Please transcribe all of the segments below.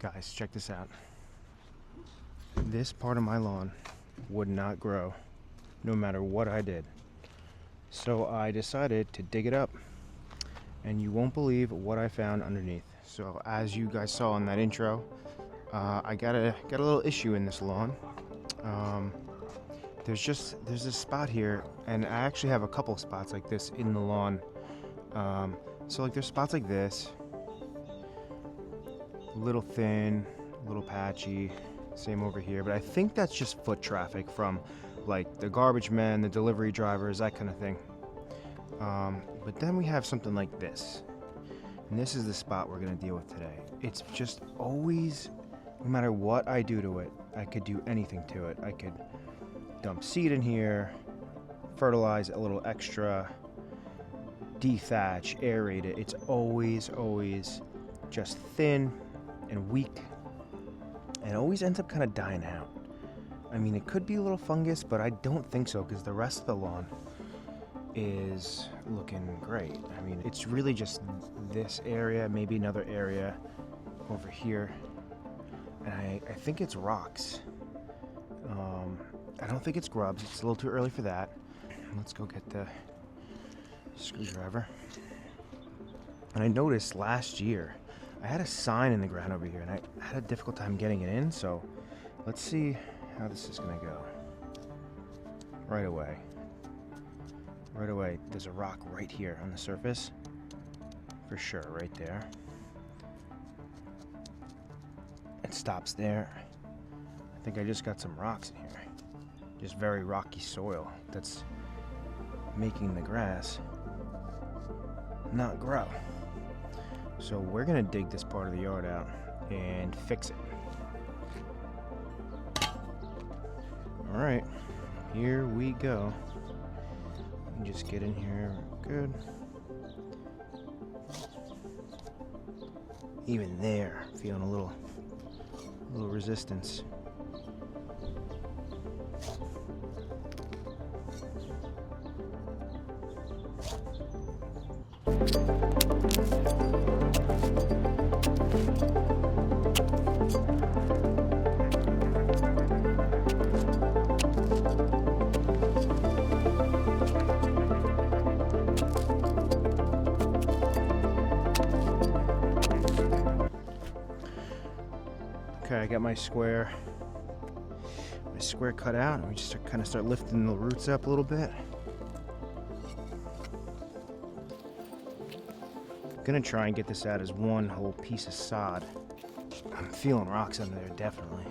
Guys, check this out. This part of my lawn would not grow no matter what I did. So I decided to dig it up, and you won't believe what I found underneath. So as you guys saw in that intro, I got a little issue in this lawn. There's this spot here, and I actually have a couple spots like this in the lawn. So like there's spots like this, a little thin, a little patchy, same over here, but I think that's just foot traffic from like the garbage men, the delivery drivers, that kind of thing. But then we have something like this, and this is the spot we're gonna deal with today. It's just always, no matter what I do to it, I could do anything to it. I could dump seed in here, fertilize a little extra, dethatch, aerate it. It's always just thin and weak, and always ends up kind of dying out. I mean, it could be a little fungus, but I don't think so, because the rest of the lawn is looking great. I mean, it's really just this area, maybe another area over here, and I think it's rocks. I don't think it's grubs. It's a little too early for that. Let's go get the screwdriver. And I noticed last year I had a sign in the ground over here, and I had a difficult time getting it in, so let's see how this is gonna go. Right away, there's a rock right here on the surface, for sure, right there. It stops there. I think I just got some rocks in here. Just very rocky soil that's making the grass not grow. So we're gonna dig this part of the yard out and fix it. All right, here we go. Just get in here, good. Even there, feeling a little resistance. Okay, I got my square cut out, and we just kind of start lifting the roots up a little bit. I'm gonna try and get this out as one whole piece of sod. I'm feeling rocks under there, definitely.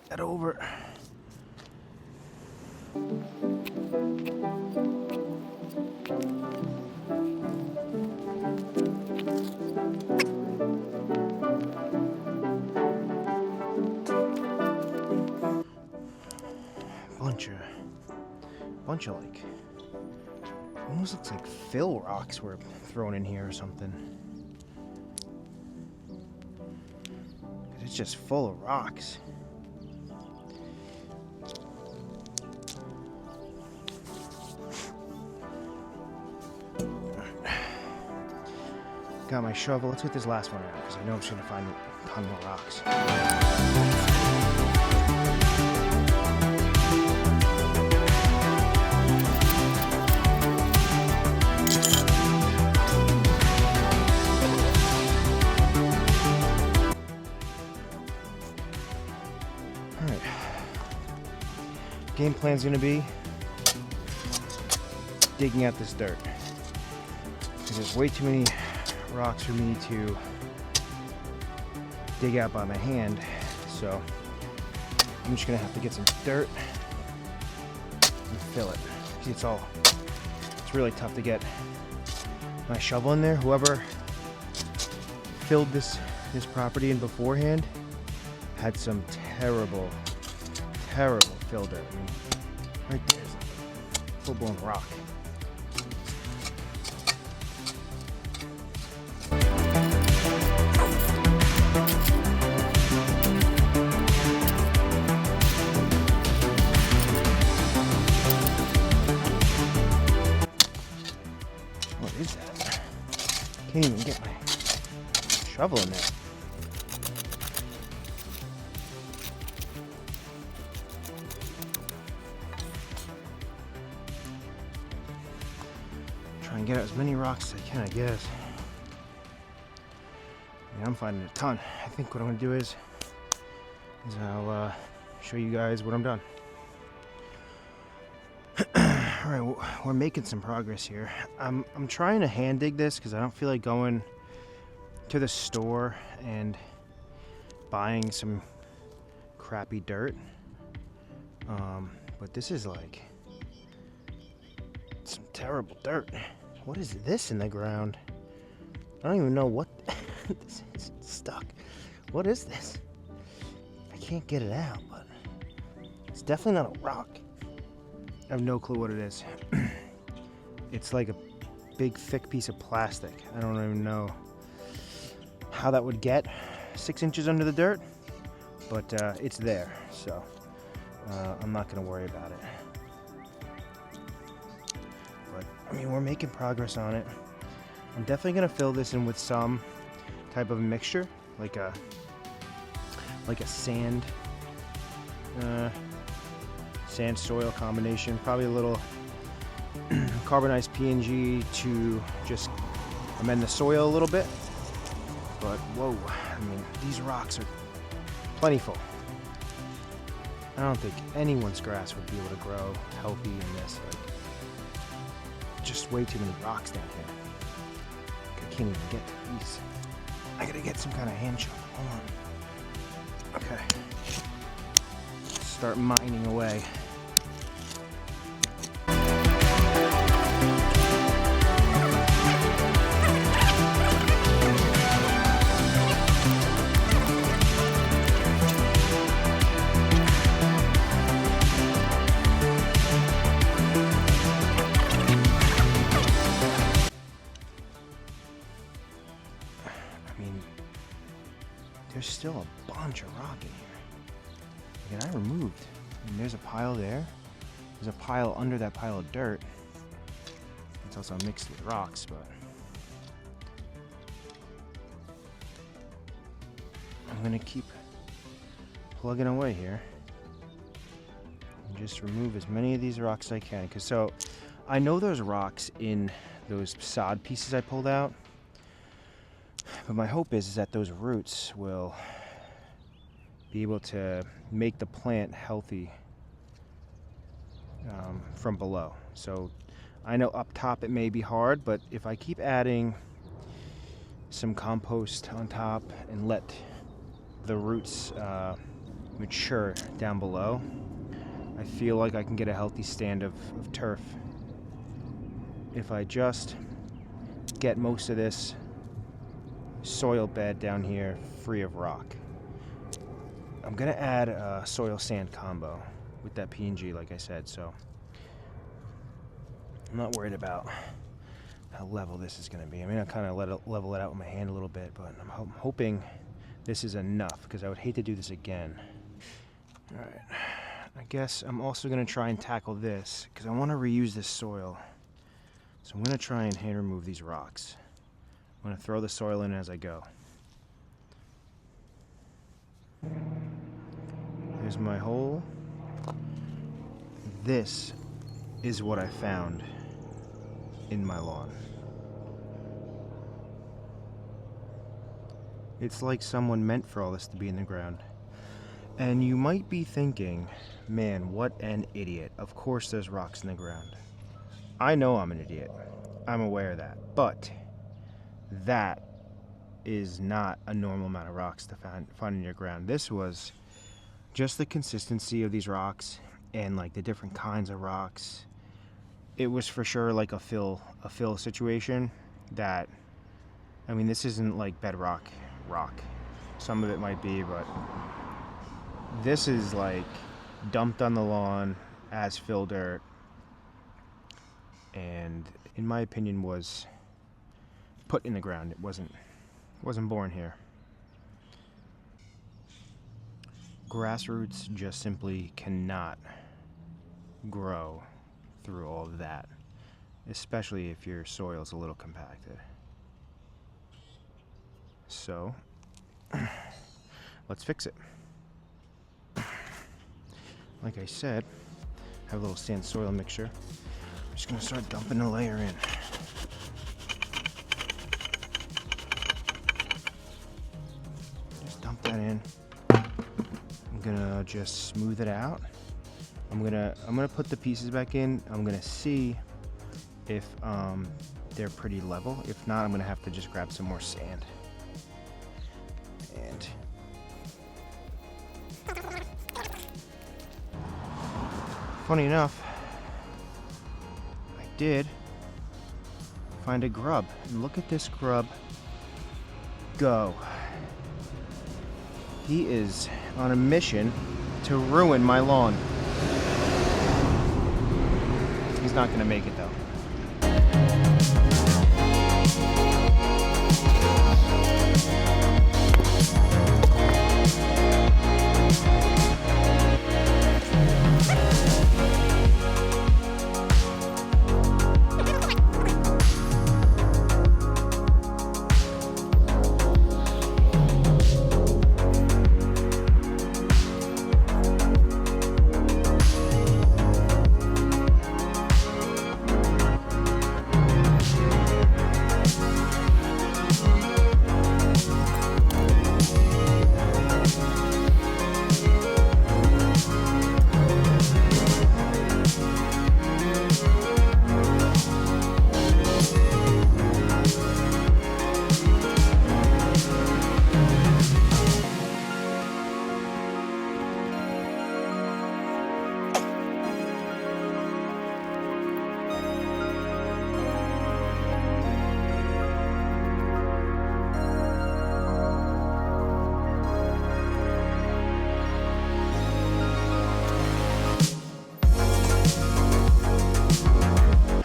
That over. Bunch of like, almost looks like fill rocks were thrown in here or something. It's just full of rocks. Got my shovel. Let's get this last one out, because I know I'm just gonna find a ton more rocks. Game plan's gonna be digging out this dirt, because there's way too many rocks for me to dig out by my hand. So I'm just gonna have to get some dirt and fill it. See, it's really tough to get my shovel in there. Whoever filled this property in beforehand had some terrible fill dirt. I mean, right there's full-blown rock. Can't even get my shovel in there. Try and get out as many rocks as I can, I guess. Yeah, I'm finding a ton. I think what I'm gonna do is I'll show you guys what I'm done. All right, well, we're making some progress here. I'm trying to hand dig this because I don't feel like going to the store and buying some crappy dirt. But this is like some terrible dirt. What is this in the ground? I don't even know what this is. It's stuck. What is this? I can't get it out, but it's definitely not a rock. I have no clue what it is. It's like a big thick piece of plastic. I don't even know how that would get 6 inches under the dirt, but it's there, so I'm not gonna worry about it. But I mean, we're making progress on it. I'm definitely gonna fill this in with some type of mixture, like a sand soil combination, probably a little carbonized PNG to just amend the soil a little bit. But whoa, I mean, these rocks are plentiful. I don't think anyone's grass would be able to grow healthy in this. Like, just way too many rocks down here. I can't even get to these. I gotta get some kind of hand shovel. Hold on. Okay. Start mining away. There's still a bunch of rock in here. And I removed. I mean, there's a pile there. There's a pile under that pile of dirt. It's also mixed with rocks, but I'm gonna keep plugging away here and just remove as many of these rocks as I can. So I know there's rocks in those sod pieces I pulled out. But my hope is that those roots will be able to make the plant healthy from below. So I know up top it may be hard, but if I keep adding some compost on top and let the roots mature down below, I feel like I can get a healthy stand of turf. If I just get most of this soil bed down here free of rock. I'm gonna add a soil sand combo with that PNG, like I said, so I'm not worried about how level this is gonna be. I mean, I kind of level it out with my hand a little bit, but I'm hoping this is enough because I would hate to do this again. All right, I guess I'm also gonna try and tackle this because I want to reuse this soil. So I'm gonna try and hand remove these rocks. I'm going to throw the soil in as I go. Here's my hole. This is what I found in my lawn. It's like someone meant for all this to be in the ground. And you might be thinking, man, what an idiot. Of course there's rocks in the ground. I know I'm an idiot. I'm aware of that. But that is not a normal amount of rocks to find in your ground. This was just the consistency of these rocks and like the different kinds of rocks. It was for sure like a fill situation that, I mean, this isn't like bedrock rock. Some of it might be, but this is like dumped on the lawn as fill dirt, and in my opinion was put in the ground. It wasn't born here. Grassroots just simply cannot grow through all of that, especially if your soil's a little compacted. So let's fix it. Like I said, I have a little sand soil mixture. I'm just gonna start dumping the layer in. Just dump that in. I'm gonna just smooth it out. I'm gonna put the pieces back in. I'm gonna see if they're pretty level. If not, I'm gonna have to just grab some more sand. And funny enough, I did find a grub. And look at this grub go. He is on a mission to ruin my lawn. He's not gonna make it though.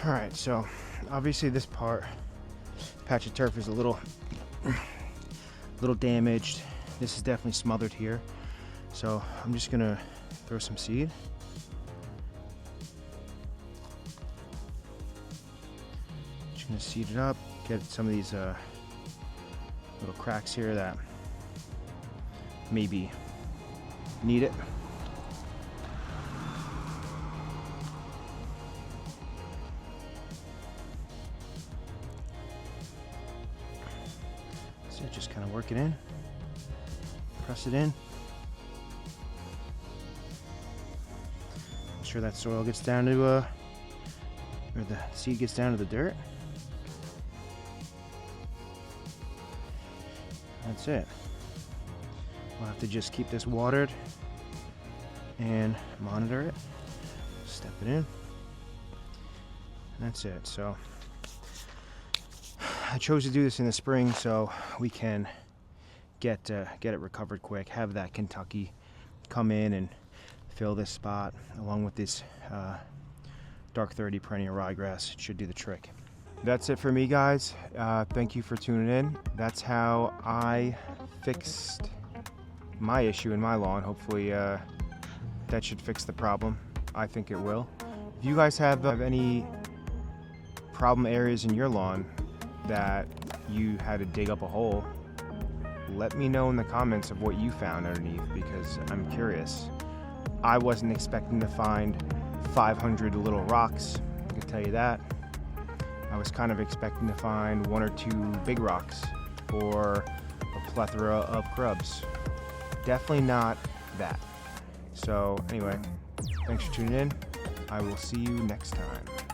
Alright, so obviously this patch of turf is a little damaged. This is definitely smothered here. So I'm just gonna throw some seed. Just gonna seed it up, get some of these little cracks here that maybe need it. So just kind of work it in, press it in. Make sure that soil gets down to, or the seed gets down to the dirt. That's it. We'll have to just keep this watered and monitor it. Step it in. That's it. So I chose to do this in the spring so we can get it recovered quick. Have that Kentucky come in and fill this spot along with this dark 30 perennial ryegrass. It should do the trick. That's it for me, guys. Thank you for tuning in. That's how I fixed my issue in my lawn. Hopefully that should fix the problem. I think it will. If you guys have any problem areas in your lawn that you had to dig up a hole, let me know in the comments of what you found underneath, because I'm curious. I wasn't expecting to find 500 little rocks, I can tell you that. I was kind of expecting to find 1 or 2 big rocks or a plethora of grubs. Definitely not that. So anyway, thanks for tuning in. I will see you next time.